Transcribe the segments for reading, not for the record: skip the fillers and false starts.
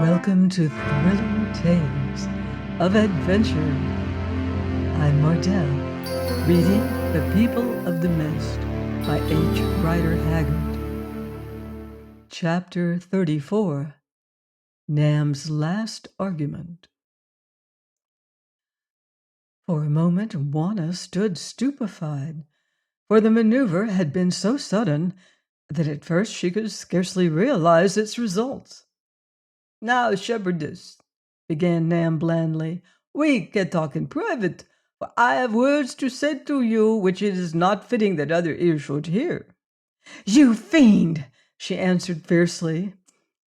Welcome to Thrilling Tales of Adventure. I'm Mardell, reading The People of the Mist by H. Rider Haggard. Chapter 34, Nam's Last Argument. For a moment, Juanna stood stupefied, for the maneuver had been so sudden that at first she could scarcely realize its results. "Now, shepherdess," began Nam blandly, "we can talk in private, for I have words to say to you which it is not fitting that other ears should hear." "You fiend!" she answered fiercely.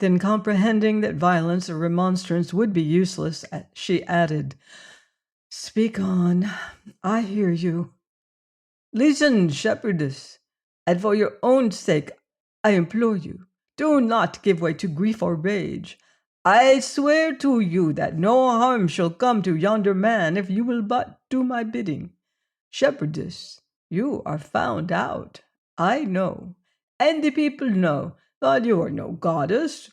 Then, comprehending that violence or remonstrance would be useless, she added, "Speak on. I hear you." "Listen, shepherdess, and for your own sake, I implore you, do not give way to grief or rage. I swear to you that no harm shall come to yonder man if you will but do my bidding. Shepherdess, you are found out, I know, and the people know, that you are no goddess.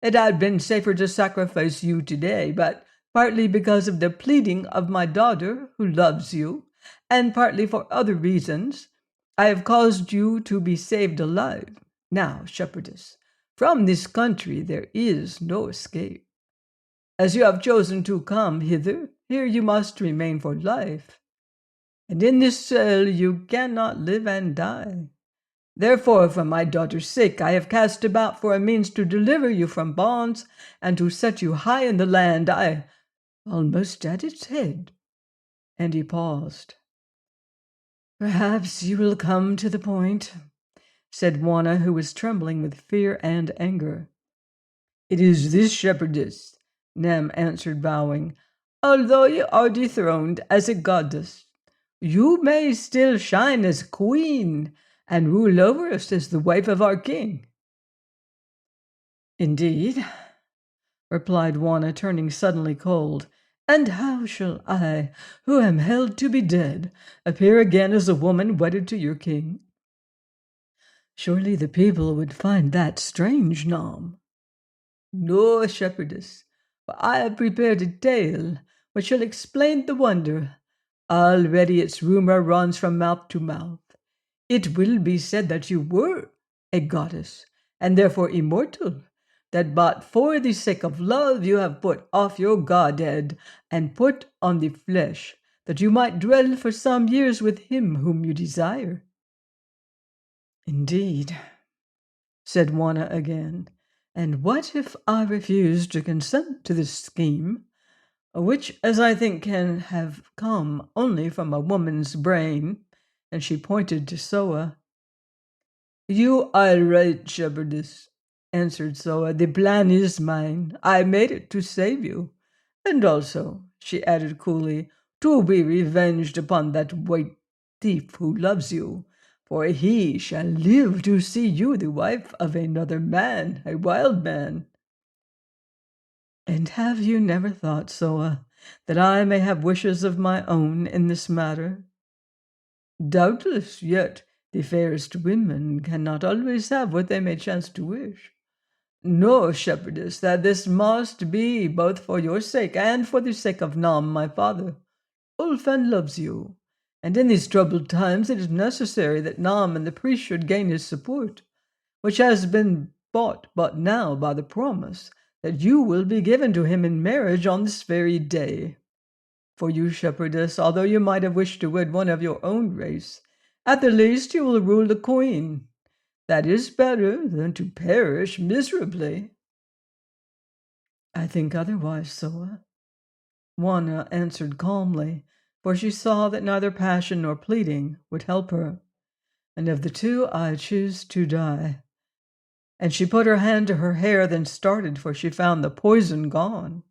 It had been safer to sacrifice you today, but partly because of the pleading of my daughter, who loves you, and partly for other reasons, I have caused you to be saved alive. Now, shepherdess, from this country there is no escape. As you have chosen to come hither, here you must remain for life. And in this cell you cannot live and die. Therefore, for my daughter's sake, I have cast about for a means to deliver you from bonds and to set you high in the land, I almost at its head." And he paused. "Perhaps you will come to the point," said Juanna, who was trembling with fear and anger. "It is this, shepherdess," Nam answered, bowing. "Although you are dethroned as a goddess, you may still shine as queen and rule over us as the wife of our king." "Indeed?" replied Juanna, turning suddenly cold. "And how shall I, who am held to be dead, appear again as a woman wedded to your king? Surely the people would find that strange, Nam." "No, shepherdess, for I have prepared a tale which shall explain the wonder. Already its rumor runs from mouth to mouth. It will be said that you were a goddess, and therefore immortal, that but for the sake of love you have put off your godhead and put on the flesh, that you might dwell for some years with him whom you desire." "Indeed," said Juanna again. "And what if I refuse to consent to this scheme, which, as I think, can have come only from a woman's brain?" And she pointed to Soa. "You are right, shepherdess," answered Soa. "The plan is mine. I made it to save you. And also," she added coolly, "to be revenged upon that white thief who loves you, for he shall live to see you the wife of another man, a wild man." "And have you never thought, Soa, that I may have wishes of my own in this matter?" "Doubtless, yet the fairest women cannot always have what they may chance to wish. Know, shepherdess, that this must be both for your sake and for the sake of Nam, my father. Olfan loves you, and in these troubled times it is necessary that Nam and the priest should gain his support, which has been bought but now by the promise that you will be given to him in marriage on this very day. For you, shepherdess, although you might have wished to wed one of your own race, at the least you will rule the queen. That is better than to perish miserably." "I think otherwise, Soa," Juanna answered calmly, for she saw that neither passion nor pleading would help her. "And of the two I choose to die." And she put her hand to her hair, then started, for she found the poison gone.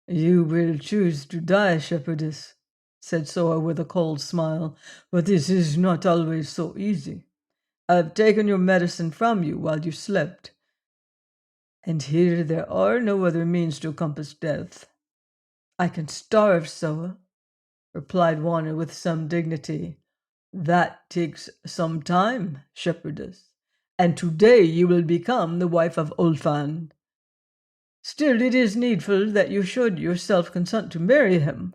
"You will choose to die, shepherdess," said Soa with a cold smile, "but this is not always so easy. I have taken your medicine from you while you slept, and here there are no other means to compass death." "I can starve, Soa," replied Juanna with some dignity. "That takes some time, shepherdess, and today you will become the wife of Olfan." Still, it is needful that you should yourself consent to marry him,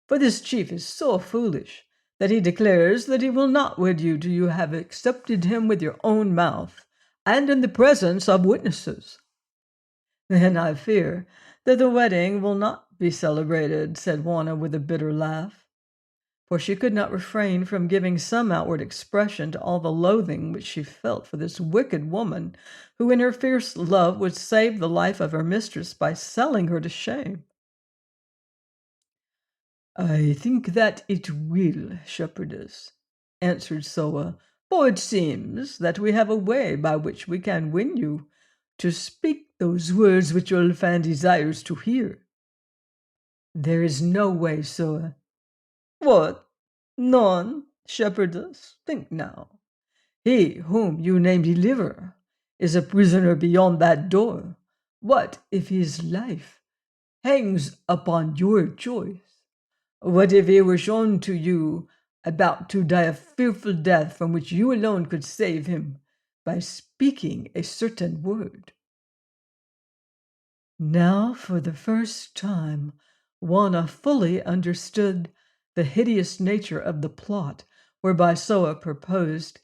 for this chief is so foolish that he declares that he will not wed you till you have accepted him with your own mouth, and in the presence of witnesses." "Then I fear that the wedding will not be celebrated," said Juanna with a bitter laugh, for she could not refrain from giving some outward expression to all the loathing which she felt for this wicked woman, who in her fierce love would save the life of her mistress by selling her to shame. "I think that it will, shepherdess," answered Soa, "for it seems that we have a way by which we can win you to speak those words which Olfan desires to hear." "There is no way, Soa." "What? None, shepherdess? Think now. He whom you name Deliverer is a prisoner beyond that door. What if his life hangs upon your choice? What if he were shown to you about to die a fearful death from which you alone could save him by speaking a certain word?" Now, for the first time, Juanna fully understood the hideous nature of the plot whereby Soa proposed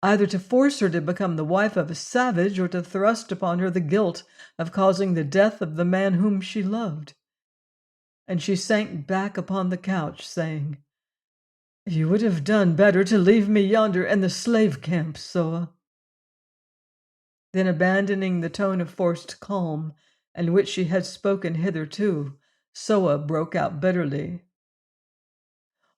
either to force her to become the wife of a savage or to thrust upon her the guilt of causing the death of the man whom she loved. And she sank back upon the couch, saying, "You would have done better to leave me yonder in the slave camp, Soa." Then, abandoning the tone of forced calm in which she had spoken hitherto, Soa broke out bitterly.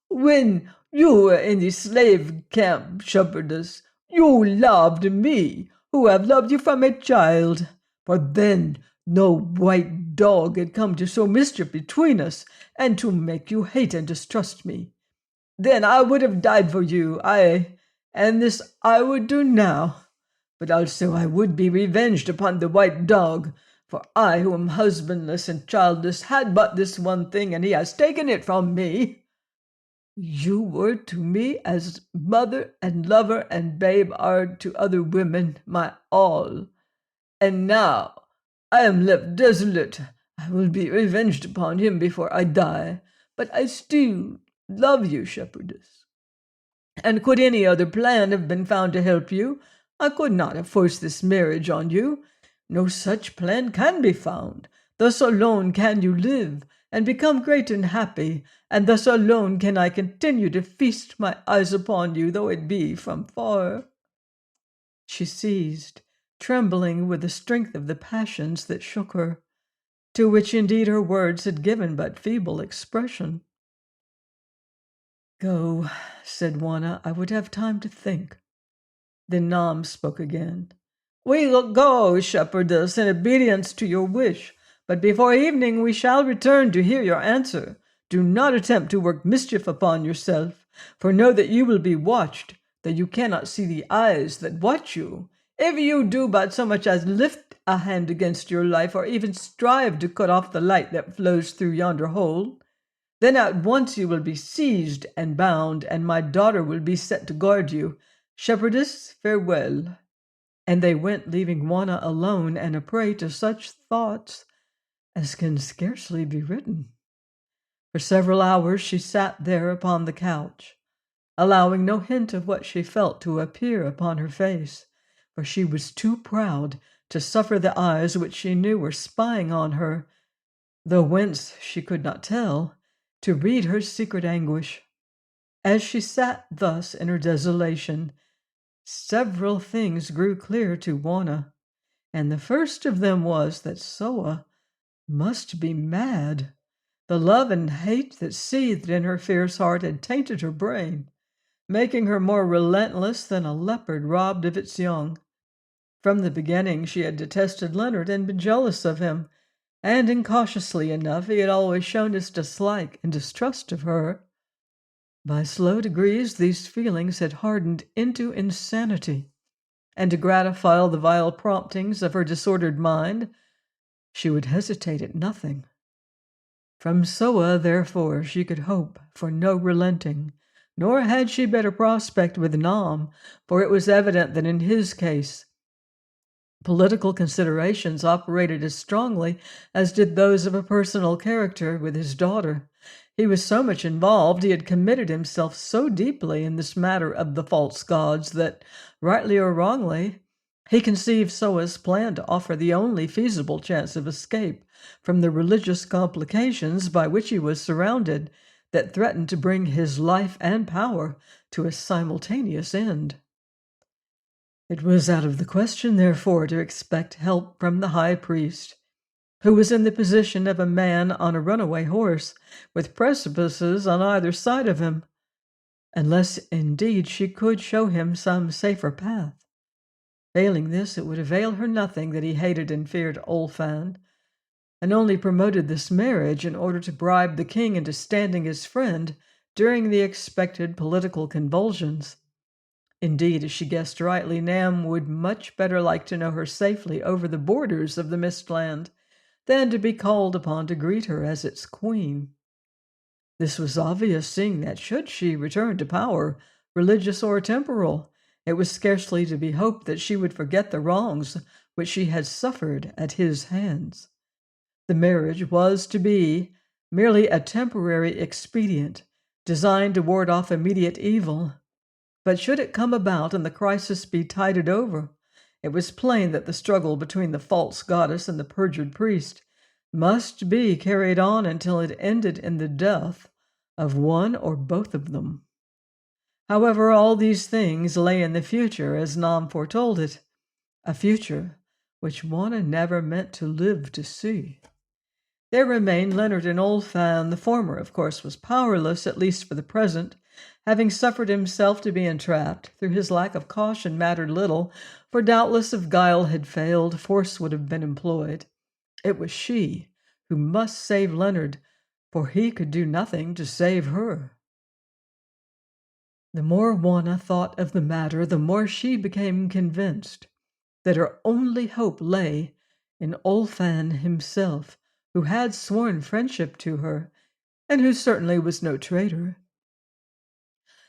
"When you were in the slave camp, shepherdess, you loved me, who have loved you from a child. For then no white dog had come to sow mischief between us, and to make you hate and distrust me. Then I would have died for you, aye, and this I would do now. But also I would be revenged upon the white dog, for I, who am husbandless and childless, had but this one thing, and he has taken it from me. You were to me as mother and lover and babe are to other women, my all. And now I am left desolate. I will be revenged upon him before I die, but I still love you, shepherdess. And could any other plan have been found to help you, I could not have forced this marriage on you. No such plan can be found. Thus alone can you live, and become great and happy, and thus alone can I continue to feast my eyes upon you, though it be from far." She ceased, trembling with the strength of the passions that shook her, to which indeed her words had given but feeble expression. "Go," said Juanna. "I would have time to think." Then Nam spoke again. "We will go, shepherdess, in obedience to your wish, but before evening we shall return to hear your answer. Do not attempt to work mischief upon yourself, for know that you will be watched, though you cannot see the eyes that watch you. If you do but so much as lift a hand against your life, or even strive to cut off the light that flows through yonder hole, then at once you will be seized and bound, and my daughter will be set to guard you. Shepherdess, farewell." And they went, leaving Juanna alone and a prey to such thoughts as can scarcely be written. For several hours she sat there upon the couch, allowing no hint of what she felt to appear upon her face, for she was too proud to suffer the eyes which she knew were spying on her, though whence she could not tell, to read her secret anguish. As she sat thus in her desolation, several things grew clear to Juanna, and the first of them was that Soa must be mad. The love and hate that seethed in her fierce heart had tainted her brain, making her more relentless than a leopard robbed of its young. From the beginning she had detested Leonard and been jealous of him, and incautiously enough he had always shown his dislike and distrust of her. By slow degrees these feelings had hardened into insanity, and to gratify all the vile promptings of her disordered mind, she would hesitate at nothing. From Soa, therefore, she could hope for no relenting, nor had she better prospect with Nam, for it was evident that in his case Political considerations operated as strongly as did those of a personal character with his daughter. He was so much involved, he had committed himself so deeply in this matter of the false gods that, rightly or wrongly, he conceived Soa's plan to offer the only feasible chance of escape from the religious complications by which he was surrounded that threatened to bring his life and power to a simultaneous end. It was out of the question, therefore, to expect help from the high priest, who was in the position of a man on a runaway horse, with precipices on either side of him, unless indeed she could show him some safer path. Failing this, it would avail her nothing that he hated and feared Olfan, and only promoted this marriage in order to bribe the king into standing his friend during the expected political convulsions. Indeed, as she guessed rightly, Nam would much better like to know her safely over the borders of the Mistland than to be called upon to greet her as its queen. This was obvious, seeing that should she return to power, religious or temporal, it was scarcely to be hoped that she would forget the wrongs which she had suffered at his hands. The marriage was to be merely a temporary expedient designed to ward off immediate evil. But should it come about and the crisis be tided over, it was plain that the struggle between the false goddess and the perjured priest must be carried on until it ended in the death of one or both of them. However, all these things lay in the future as Nam foretold it, a future which Juanna never meant to live to see. There remained Leonard and Olfan. The former, of course, was powerless, at least for the present, having suffered himself to be entrapped. Through his lack of caution mattered little, for doubtless if guile had failed, force would have been employed. It was she who must save Leonard, for he could do nothing to save her. The more Juanna thought of the matter, the more she became convinced that her only hope lay in Olfan himself, who had sworn friendship to her, and who certainly was no traitor.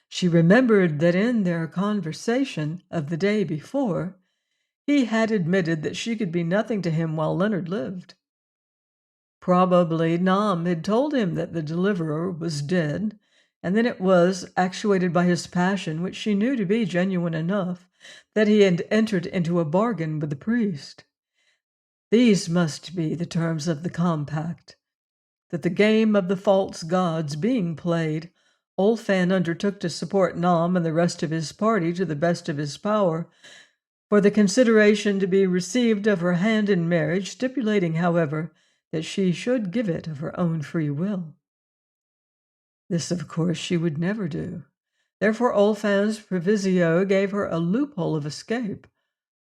She remembered that in their conversation of the day before, he had admitted that she could be nothing to him while Leonard lived. Probably Nam had told him that the deliverer was dead, and then it was, actuated by his passion, which she knew to be genuine enough, that he had entered into a bargain with the priest. These must be the terms of the compact, that the game of the false gods being played, Olfan undertook to support Nam and the rest of his party to the best of his power, for the consideration to be received of her hand in marriage, stipulating, however, that she should give it of her own free will. This, of course, she would never do. Therefore Olfan's proviso gave her a loophole of escape,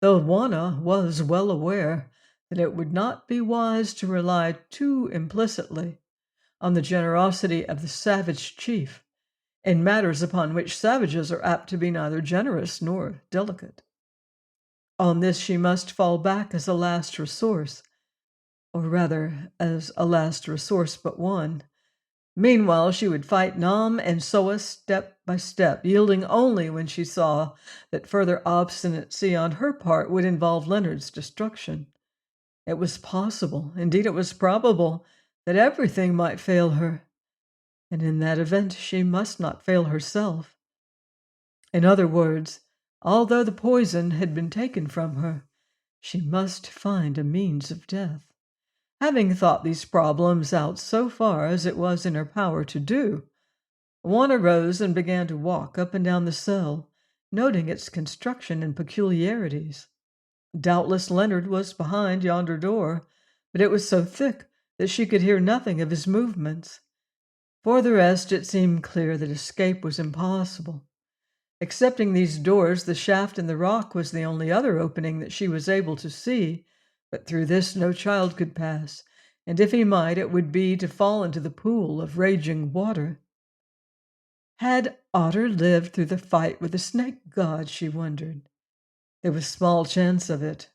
though Juanna was well aware that it would not be wise to rely too implicitly on the generosity of the savage chief in matters upon which savages are apt to be neither generous nor delicate. On this she must fall back as a last resource, or rather as a last resource but one. Meanwhile, she would fight Nam and Soa step by step, yielding only when she saw that further obstinacy on her part would involve Leonard's destruction. It was possible, indeed it was probable, that everything might fail her, and in that event she must not fail herself. In other words, although the poison had been taken from her, she must find a means of death. Having thought these problems out so far as it was in her power to do, Juanna rose and began to walk up and down the cell, noting its construction and peculiarities. Doubtless Leonard was behind yonder door, but it was so thick that she could hear nothing of his movements. For the rest, it seemed clear that escape was impossible. Excepting these doors, the shaft in the rock was the only other opening that she was able to see, but through this no child could pass, and if he might, it would be to fall into the pool of raging water. Had Otter lived through the fight with the snake god, she wondered? There was small chance of it,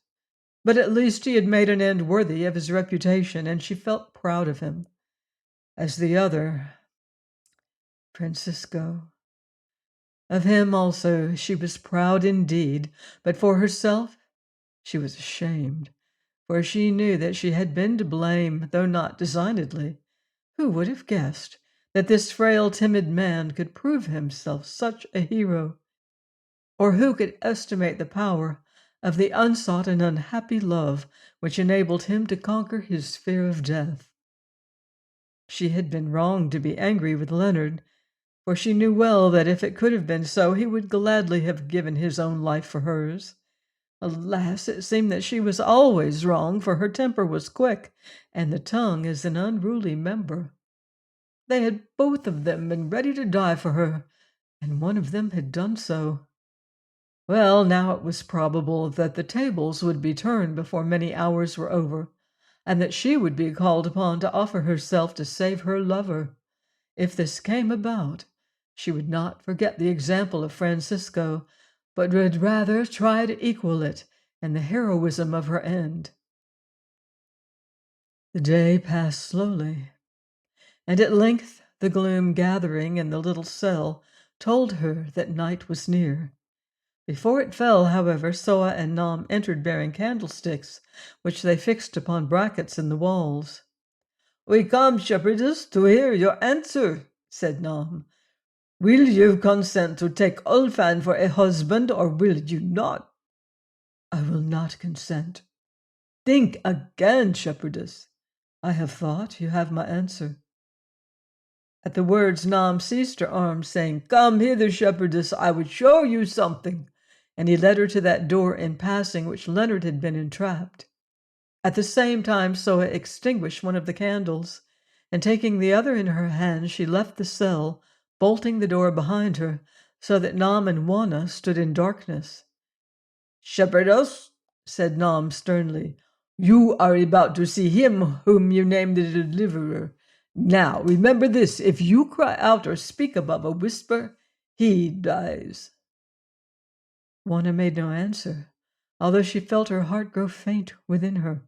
but at least he had made an end worthy of his reputation, and she felt proud of him. As the other, Francisco. Of him also she was proud indeed, but for herself She was ashamed, for she knew that she had been to blame, though not designedly. Who would have guessed that this frail, timid man could prove himself such a hero? Or who could estimate the power of the unsought and unhappy love which enabled him to conquer his fear of death? She had been wrong to be angry with Leonard, for she knew well that if it could have been so, he would gladly have given his own life for hers. Alas, it seemed that she was always wrong, for her temper was quick, and the tongue is an unruly member. They had both of them been ready to die for her, and one of them had done so. Well, now it was probable that the tables would be turned before many hours were over, and that she would be called upon to offer herself to save her lover. If this came about, she would not forget the example of Francisco, but would rather try to equal it in the heroism of her end. The day passed slowly, and at length the gloom gathering in the little cell told her that night was near. Before it fell, however, Soa and Nam entered bearing candlesticks, which they fixed upon brackets in the walls. "We come, shepherdess, to hear your answer," said Nam. "Will you consent to take Olfan for a husband, or will you not?" "I will not consent." "Think again, shepherdess." "I have thought. You have my answer." At the words, Nam seized her arm, saying, "Come hither, shepherdess, I would show you something." And he led her to that door in passing which Leonard had been entrapped. At the same time, Soa extinguished one of the candles, and taking the other in her hand, she left the cell, bolting the door behind her, so that Nam and Juanna stood in darkness. "Shepherdess," said Nam sternly, "you are about to see him whom you name the deliverer. Now, remember this, if you cry out or speak above a whisper, he dies." Juanna made no answer, although she felt her heart grow faint within her.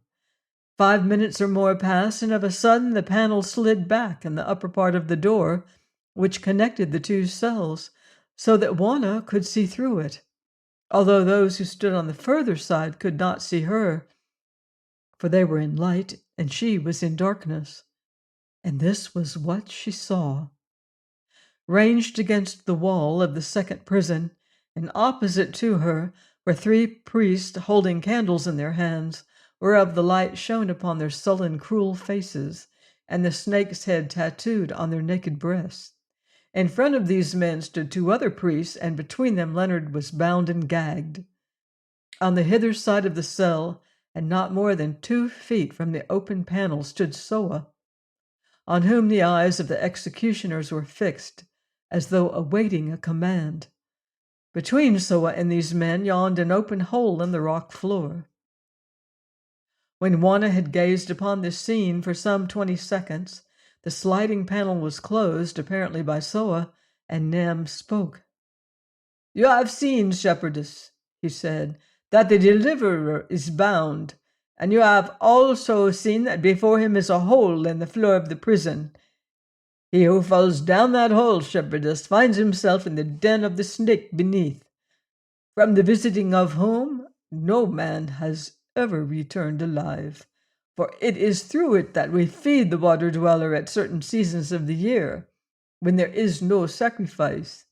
5 minutes or more passed, and of a sudden the panel slid back in the upper part of the door, which connected the two cells, so that Juanna could see through it, although those who stood on the further side could not see her, for they were in light and she was in darkness. And this was what she saw. Ranged against the wall of the second prison, and opposite to her, were 3 priests holding candles in their hands, whereof the light shone upon their sullen, cruel faces, and the snake's head tattooed on their naked breasts. In front of these men stood 2 other priests, and between them Leonard was bound and gagged. On the hither side of the cell, and not more than 2 feet from the open panel, stood Soa, on whom the eyes of the executioners were fixed, as though awaiting a command. Between Soa and these men yawned an open hole in the rock floor. When Juanna had gazed upon this scene for some 20 seconds, the sliding panel was closed, apparently by Soa, and Nam spoke. "You have seen, shepherdess," he said, "that the deliverer is bound, and you have also seen that before him is a hole in the floor of the prison. He who falls down that hole, shepherdess, finds himself in the den of the snake beneath, from the visiting of whom no man has ever returned alive, for it is through it that we feed the water dweller at certain seasons of the year, when there is no sacrifice.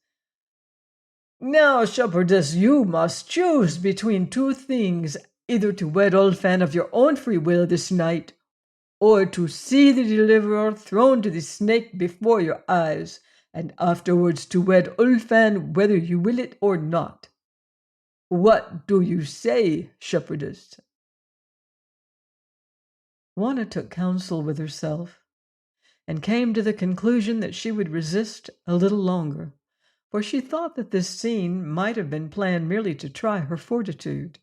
Now, shepherdess, you must choose between 2 things, either to wed Olfan of your own free will this night, or to see the deliverer thrown to the snake before your eyes, and afterwards to wed Olfan whether you will it or not. What do you say, shepherdess?" Juanna took counsel with herself, and came to the conclusion that she would resist a little longer, for she thought that this scene might have been planned merely to try her fortitude.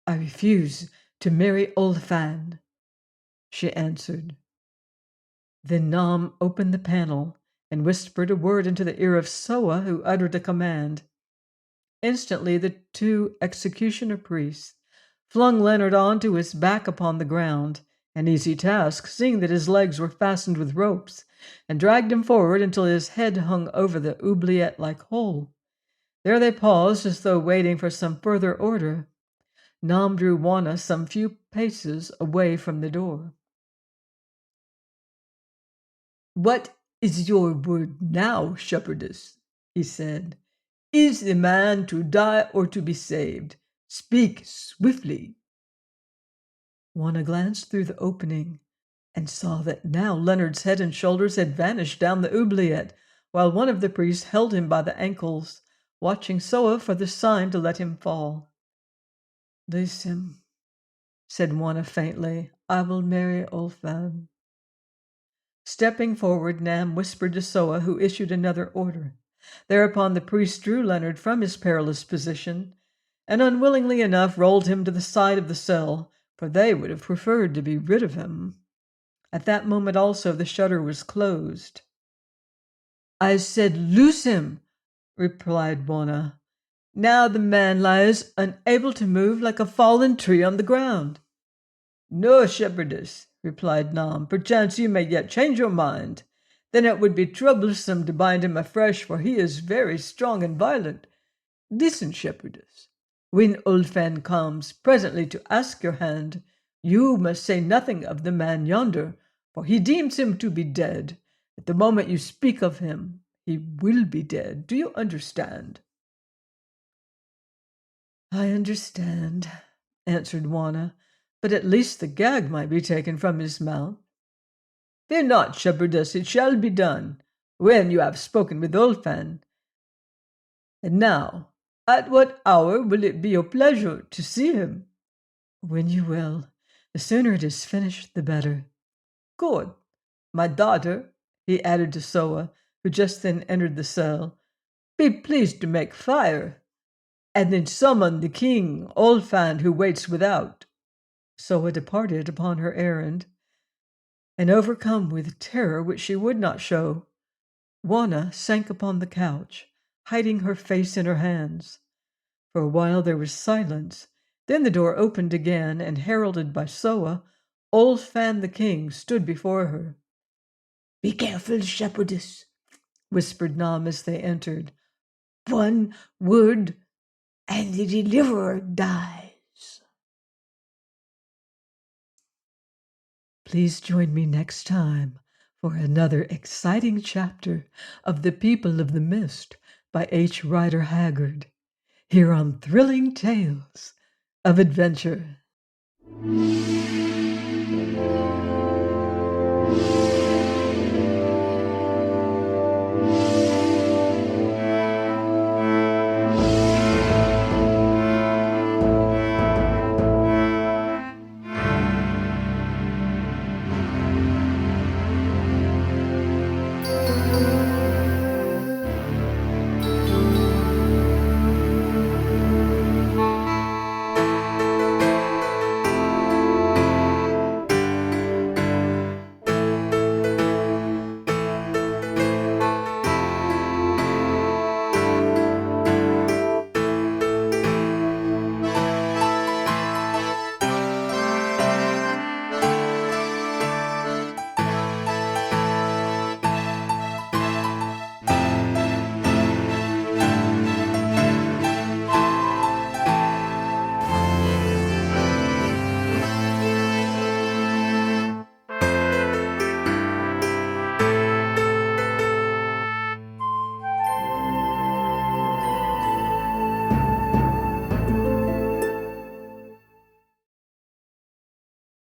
"I refuse to marry Olfan," she answered. Then Nam opened the panel and whispered a word into the ear of Soa, who uttered a command. Instantly the 2 executioner priests flung Leonard on to his back upon the ground, an easy task, seeing that his legs were fastened with ropes, and dragged him forward until his head hung over the oubliette-like hole. There they paused, as though waiting for some further order, Nam drew Juanna some few paces away from the door. "What is your word now, shepherdess?" he said. "Is the man to die or to be saved? Speak swiftly." Juanna glanced through the opening and saw that now Leonard's head and shoulders had vanished down the oubliette, while one of the priests held him by the ankles, watching Soa for the sign to let him fall. "Loose him," said Juanna faintly. "I will marry Olfan." Stepping forward, Nam whispered to Soa, who issued another order. Thereupon the priest drew Leonard from his perilous position, and unwillingly enough rolled him to the side of the cell, for they would have preferred to be rid of him. At that moment also the shutter was closed. "I said loose him," replied Juanna. "Now the man lies unable to move like a fallen tree on the ground." "No, shepherdess," replied Nam. "Perchance you may yet change your mind. Then it would be troublesome to bind him afresh, for he is very strong and violent. Listen, shepherdess. When Olfan comes presently to ask your hand, you must say nothing of the man yonder, for he deems him to be dead. At the moment you speak of him, he will be dead. Do you understand?" "I understand," answered Juanna, "but at least the gag might be taken from his mouth." "Fear not, shepherdess, it shall be done, when you have spoken with Olfan. And now, at what hour will it be your pleasure to see him?" "When you will. The sooner it is finished, the better." "Good. My daughter," he added to Soa, who just then entered the cell, "be pleased to make fire, and then summon the king, Olfan, who waits without." Soa departed upon her errand, and overcome with terror which she would not show, Juanna sank upon the couch, hiding her face in her hands. For a while there was silence. Then the door opened again, and heralded by Soa, Olfan the king stood before her. "Be careful, shepherdess," whispered Nam as they entered. "One word, and the deliverer dies." Please join me next time for another exciting chapter of The People of the Mist by H. Rider Haggard, here on Thrilling Tales of Adventure.